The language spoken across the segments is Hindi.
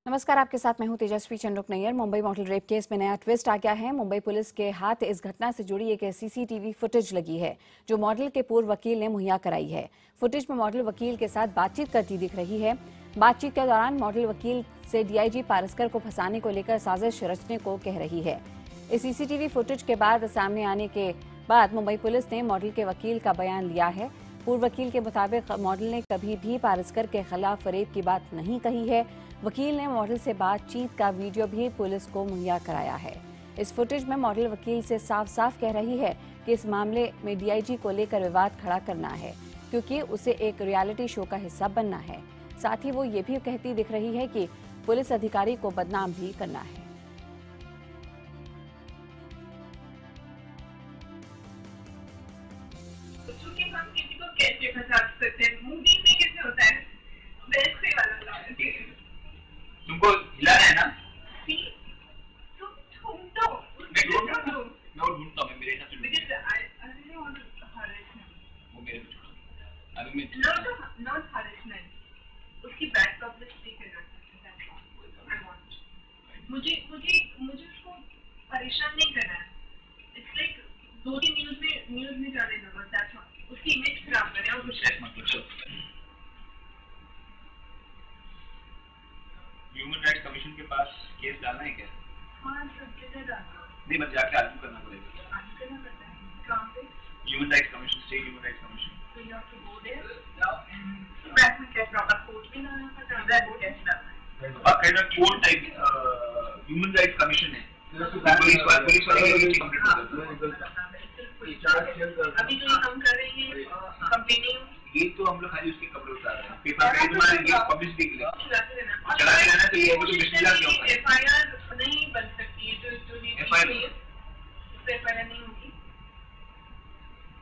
नमस्कार, आपके साथ मैं हूं Tejaswi Chandruk Nair. Mumbai model rape case में नया ट्विस्ट आ गया है। मुंबई पुलिस के हाथ इस घटना से जुड़ी एक सीसीटीवी फुटेज लगी है जो मॉडल के पूर्व वकील ने मुहैया कराई है। फुटेज में मॉडल वकील के साथ बातचीत करती दिख रही है। बातचीत के दौरान मॉडल वकील से डीआईजी पारस्कर को फंसाने को लेकर साजिश रचने को कह रही है। इस सीसीटीवी फुटेज के बाद सामने आने के बाद मुंबई पुलिस ने मॉडल के वकील का बयान लिया है। पूर्व वकील के मुताबिक मॉडल ने कभी भी पारस्कर के खिलाफ रेप की बात नहीं कही है। वकील ने मॉडल से बातचीत का वीडियो भी पुलिस को मुहैया कराया है। इस फुटेज में मॉडल वकील से साफ साफ कह रही है कि इस मामले में डीआईजी को लेकर विवाद खड़ा करना है क्योंकि उसे एक रियलिटी शो का हिस्सा बनना है। साथ ही वो ये भी कहती दिख रही है कि पुलिस अधिकारी को बदनाम भी करना है। हम किसी को कैसे फंसा सकते हैं? मूवी में कैसे होता है? वैसे वाला तुमको हिलाना है ना? तुम तो मैं ढूंढता हूँ मेरे हिसाब से वो मेरे को छोड़ो अभी मैं not harassment उसकी बैड पब्लिसिटी करना मुझे उसको परेशान नहीं करना है। इट्स लाइक 2-3 न्यूज़ में जाने दो बस उसकी इमेज खराब करें और कुछ ह्यूमन राइट्स कमीशन के पास केस डालना है क्या? हाँ, सब जगह डालना। नहीं, बस जाके आर्ग्यू करना पड़ेगा। आर्ग्यू करना पड़ता है। कहाँ पे? Human rights commission, state human rights commission. तो you have to go there and back में क्या प्रॉपर कोर्ट में डालना पड़ता है? बैक कैसे डालना है? बाकायदा court type human rights commission है। पुलिस वाले कंप्लीट करते हैं। अभी जो हम कर रहे हैं कंप्लेनिंग ये तो हम लोग खाली उसके कपड़े उतार रहे हैं। पेपर पे तुम्हारे ये पब्लिसिटी के लिए चलाते रहना तो ये तो बिस्मिल्लाह क्यों है? एफआईआर नहीं बन सकती है जो एफआईआर नहीं होगी।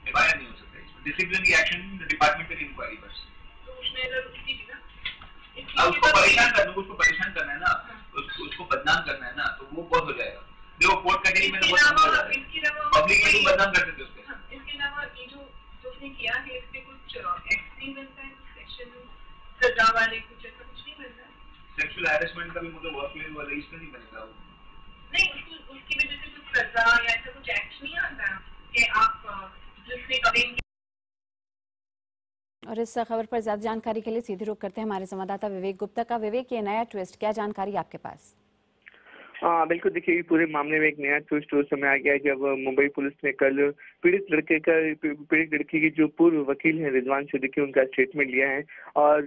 एफआईआर नहीं हो सकता। डिसिप्लिनरी एक्शन डिपार्टमेंटल इंक्वायरी बस। तो उसमें अगर उसकी ना उसको परेशान करना है ना, उसको बदनाम करना है ना, तो वो बहुत हो जाएगा। देखो कोर्ट कचहरी में पब्लिक में बदनाम करते थे उसके। इसके अलावा ये जो उसने किया है इससे कुछ एक्ट नहीं बनता है, सेक्शन सजा वाले कुछ ऐसा कुछ नहीं बनता है। सेक्सुअल हैरेसमेंट का भी मतलब वर्क प्लेस वाला इसका नहीं बनेगा वो। नहीं, उसकी वजह से कुछ सजा या ऐसा कुछ एक्ट नहीं आता कि आप जिससे करेंगे। और इस खबर पर ज्यादा जानकारी के लिए सीधे रुख करते हैं हमारे संवाददाता विवेक गुप्ता का। विवेक, ये नया ट्विस्ट, क्या जानकारी आपके पास? हाँ बिल्कुल, देखिए पूरे मामले में एक नया ट्विस्ट उस समय आ गया जब मुंबई पुलिस ने कल पीड़ित लड़की की जो पूर्व वकील है रिजवान सिद्दीकी, उनका स्टेटमेंट लिया है। और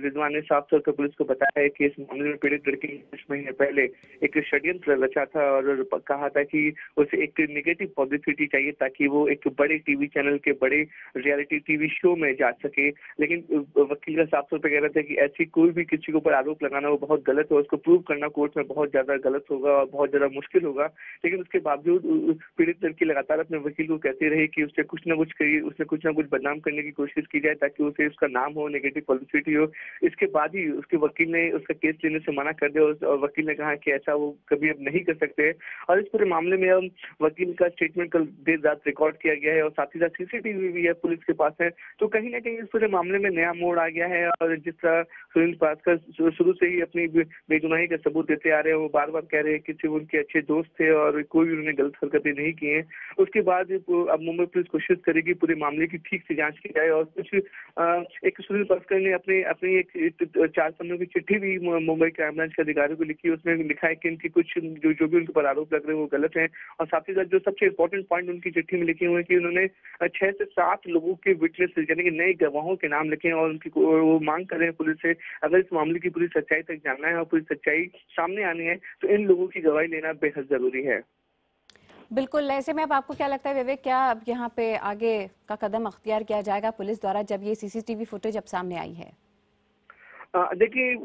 रिजवान ने साफ तौर पर पुलिस को बताया है कि इस मामले में पीड़ित लड़की ने कुछ महीने पहले एक षड्यंत्र रचा था और कहा था कि उसे एक नेगेटिव पब्लिसिटी चाहिए ताकि वो एक बड़े टीवी चैनल के बड़े रियलिटी टीवी शो में जा सके। लेकिन वकील का साफ तौर पर कह रहा था कि ऐसी कोई भी किसी के ऊपर आरोप लगाना वो बहुत गलत है, उसको प्रूव करना कोर्ट में बहुत ज्यादा गलत होगा और बहुत ज्यादा मुश्किल होगा। लेकिन उसके बावजूद पीड़ित लड़की लगातार अपने वकील को कहती रही कि उससे कुछ ना कुछ बदनाम करने की कोशिश की जाए ताकि उसे उसका नाम हो, नेगेटिव पब्लिसिटी हो। इसके बाद ही उसके वकील ने उसका केस लेने से मना कर दिया और वकील ने कहा कि ऐसा वो कभी अब नहीं कर सकते। और इस पूरे मामले में अब वकील का स्टेटमेंट कल देर रात रिकॉर्ड किया गया है और साथ ही साथ सीसीटीवी भी है पुलिस के पास है। तो कहीं ना कहीं इस पूरे मामले में नया मोड़ आ गया है। और जिस तरह सुनील पारस्कर शुरू से ही अपनी बेगुनाही का सबूत देते आ रहे हैं, वो बार बार कह रहे हैं कि सिर्फ उनके अच्छे दोस्त थे और कोई भी उन्होंने गलत हरकतें नहीं की हैं। उसके बाद अब मुंबई पुलिस कोशिश करेगी पूरे मामले की ठीक से जांच की जाए। और कुछ एक सुनील पारस्कर ने अपनी एक 4 पन्नों की चिट्ठी भी मुंबई क्राइम ब्रांच के अधिकारियों को लिखी। उसमें लिखा है कि इनकी कुछ जो भी उनके पर आरोप लग रहे हैं वो गलत हैं। और साथ ही साथ जो सबसे इंपॉर्टेंट पॉइंट उनकी चिट्ठी में लिखे हुए हैं कि उन्होंने 6 से 7 लोगों के विटनेस यानी कि नए गवाहों के नाम लिखे हैं और उनकी वो मांग कर रहे हैं पुलिस से अगर इस मामले की पूरी सच्चाई तक जानना है और पूरी सच्चाई सामने आनी है तो इन लोगों की गवाही लेना बेहद जरूरी है। बिल्कुल, ऐसे में अब आपको क्या लगता है विवेक, क्या अब यहाँ पे आगे का कदम अख्तियार किया जाएगा पुलिस द्वारा जब ये सीसीटीवी फुटेज अब सामने आई है? देखिए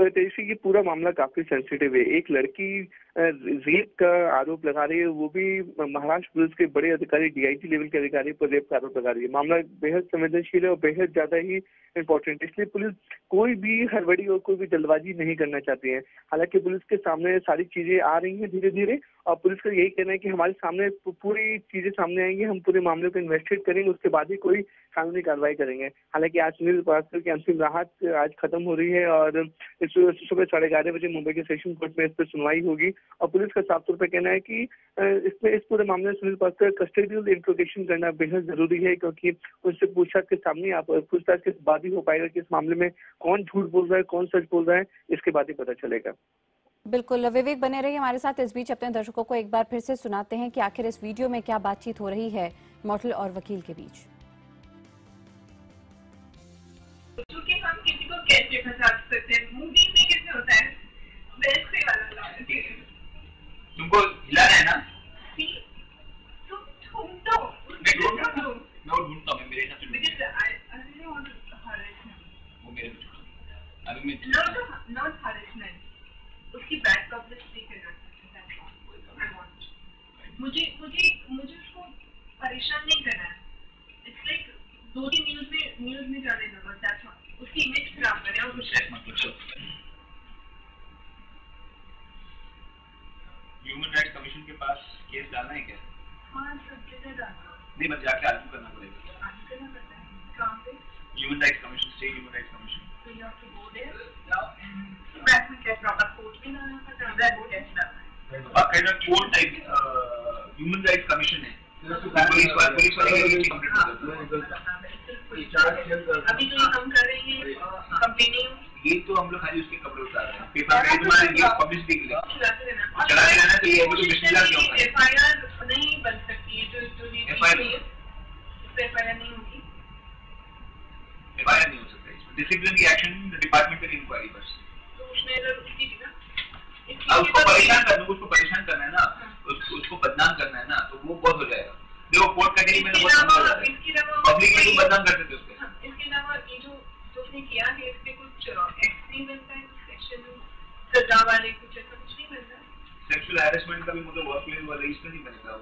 तेजस्वी, ये पूरा मामला काफी सेंसिटिव है। एक लड़की रेप का आरोप लगा रही है, वो भी महाराष्ट्र पुलिस के बड़े अधिकारी डीआईजी लेवल के अधिकारी पर रेप का आरोप लगा रही है। मामला बेहद संवेदनशील है और बेहद ज्यादा ही इम्पोर्टेंट, इसलिए पुलिस कोई भी हड़बड़ी और कोई भी जल्दबाजी नहीं करना चाहती है। हालांकि पुलिस के सामने सारी चीजें आ रही हैं धीरे धीरे और पुलिस का यही कहना है कि हमारे सामने पूरी चीजें सामने आएंगी, हम पूरे मामले को इन्वेस्टिगेट करेंगे, उसके बाद ही कोई कानूनी कार्रवाई करेंगे। हालांकि आज सुनील पास्कर की अंतिम राहत आज खत्म हो रही है और इस सुबह 11:30 बजे मुंबई के सेशन कोर्ट में इस पर सुनवाई होगी। और पुलिस का साफ तौर पर कहना है कि इसमें इस पूरे मामले में सुनील पास्कर कस्टडियल इंट्रोगेशन करना बेहद जरूरी है, क्योंकि उससे पूछताछ के सामने आप पूछताछ के बाद ही हो पाएगा कि इस मामले में कौन झूठ बोल रहा है, कौन सच बोल रहा है, इसके बाद ही पता चलेगा। बिल्कुल, विवेक बने रहिए हमारे साथ। इस बीच अपने दर्शकों को एक बार फिर से सुनाते हैं कि आखिर इस वीडियो में क्या बातचीत हो रही है मॉडल और वकील के बीच। क्योंकि हम किसी को कैसे फंसा सकते हैं, मूवी में कैसे होता है वैसे वाला तुमको हिलाना है ना? तुम तो मैं ढूंढता हूँ, मेरे हिसाब से वो मेरे अभी मैं नॉट हरेसमेंट, उसकी बैड पब्लिसिटी करना मुझे उसको परेशान नहीं करना है। इट्स लाइक 2-3 न्यूज में जाने दो, दैट्स ऑल। उसकी इमेज खराब करें और कुछ ह्यूमन राइट्स कमीशन के पास केस डालना है क्या? हाँ, सब जगह डालना। नहीं, बस जाके आर्ग्यू करना पड़ेगा। आगे करना पड़ता है कहाँ पे? Human rights commission, state human rights commission. So you have to go there. Back में क्या प्रॉपर कोर्ट में डालना पड़ता है, बैक कैसे डालना है? बाकायदा court type human rights commission है। पुलिस वाले कंप्लीट अभी तो ये हम कर रहे हैं कंप्लेनिंग, ये तो हम लोग खाली उसके कपड़े उतार रहे हैं, पेपर में तुम्हारे ये पब्लिसिटी के लिए चलाते रहना। तो ये मुझे बिस्मिल्लाह क्यों करें? एफआईआर नहीं बन सकती है, जो एफआईआर नहीं होगी, एफआईआर नहीं हो सकता इसमें। डिसिप्लिनरी एक्शन डिपार्टमेंटल इंक्वायरी बस। तो उसमें अगर उसकी ना उसको परेशान करना है ना, उसको बदनाम करना है ना, तो वो बहुत हो जाएगा। देखो कोर्ट कचहरी में तो बहुत समझ आ रहा है, पब्लिक में तो बदनाम करते थे उसके। इसके अलावा ये जो उसने किया है, इस पे कुछ एक्ट नहीं बनता है, सेक्शन सजा वाले कुछ ऐसा कुछ नहीं बनता है। सेक्सुअल हैरेसमेंट का भी मतलब वर्क प्लेस वाला इसमें नहीं बनेगा।